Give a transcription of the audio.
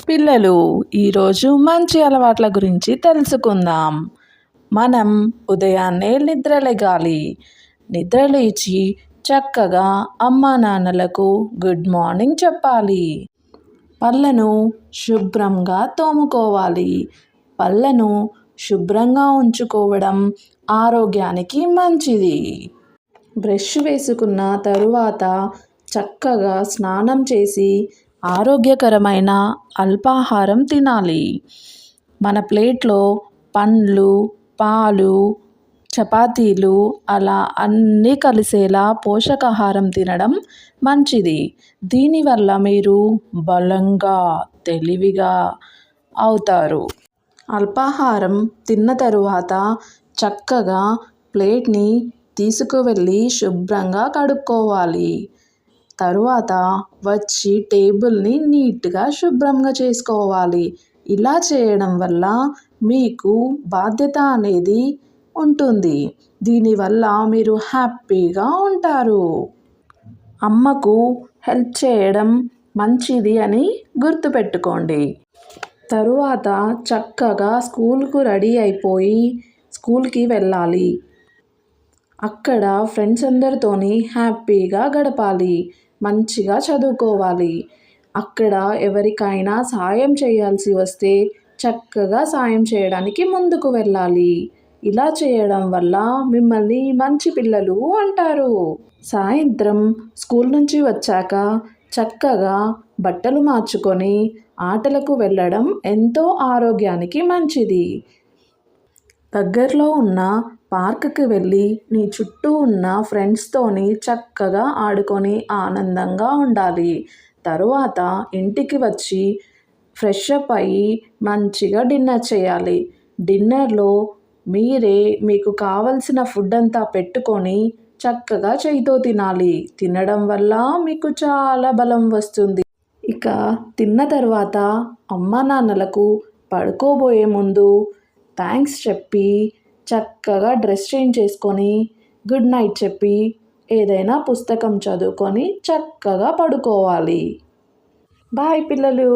పిల్లలు, ఈరోజు మంచి అలవాట్ల గురించి తెలుసుకుందాం. మనం ఉదయాన్నే నిద్రలేగాలి. నిద్రలేచి చక్కగా అమ్మా నాన్నలకు గుడ్ మార్నింగ్ చెప్పాలి. పళ్ళను శుభ్రంగా తోముకోవాలి. పళ్ళను శుభ్రంగా ఉంచుకోవడం ఆరోగ్యానికి మంచిది. బ్రష్ వేసుకున్న తరువాత చక్కగా స్నానం చేసి ఆరోగ్యకరమైన అల్పాహారం తినాలి. మన ప్లేట్లో పండ్లు, పాలు, చపాతీలు అలా అన్నీ కలిసేలా పోషకాహారం తినడం మంచిది. దీనివల్ల మీరు బలంగా, తెలివిగా అవుతారు. అల్పాహారం తిన్న తరువాత చక్కగా ప్లేట్ని తీసుకువెళ్ళి శుభ్రంగా కడుక్కోవాలి. తరువాత వచ్చి టేబుల్ని నీట్గా శుభ్రంగా చేసుకోవాలి. ఇలా చేయడం వల్ల మీకు బాధ్యత అనేది ఉంటుంది. దీనివల్ల మీరు హ్యాపీగా ఉంటారు. అమ్మకు హెల్ప్ చేయడం మంచిది అని గుర్తుపెట్టుకోండి. తరువాత చక్కగా స్కూల్కు రెడీ అయిపోయి స్కూల్కి వెళ్ళాలి. అక్కడ ఫ్రెండ్స్ అందరితోని హ్యాపీగా గడపాలి. మంచిగా చదువుకోవాలి. అక్కడ ఎవరికైనా సాయం చేయాల్సి వస్తే చక్కగా సాయం చేయడానికి ముందుకు వెళ్ళాలి. ఇలా చేయడం వల్ల మిమ్మల్ని మంచి పిల్లలు అంటారు. సాయంత్రం స్కూల్ నుంచి వచ్చాక చక్కగా బట్టలు మార్చుకొని ఆటలకు వెళ్ళడం ఎంతో ఆరోగ్యానికి మంచిది. దగ్గరలో ఉన్న పార్క్కి వెళ్ళి నీ చుట్టూ ఉన్న ఫ్రెండ్స్తోని చక్కగా ఆడుకొని ఆనందంగా ఉండాలి. తరువాత ఇంటికి వచ్చి ఫ్రెష్ అప్ అయ్యి మంచిగా డిన్నర్ చేయాలి. డిన్నర్లో మీరే మీకు కావలసిన ఫుడ్ అంతా పెట్టుకొని చక్కగా చేయితో తినాలి. తినడం వల్ల మీకు చాలా బలం వస్తుంది. ఇక తిన్న తర్వాత అమ్మా నాన్నలకు పడుకోబోయే ముందు థ్యాంక్స్ చెప్పి చక్కగా డ్రెస్ చేంజ్ చేసుకొని గుడ్ నైట్ చెప్పి ఏదైనా పుస్తకం చదువుకొని చక్కగా పడుకోవాలి. బాయ్ పిల్లలు.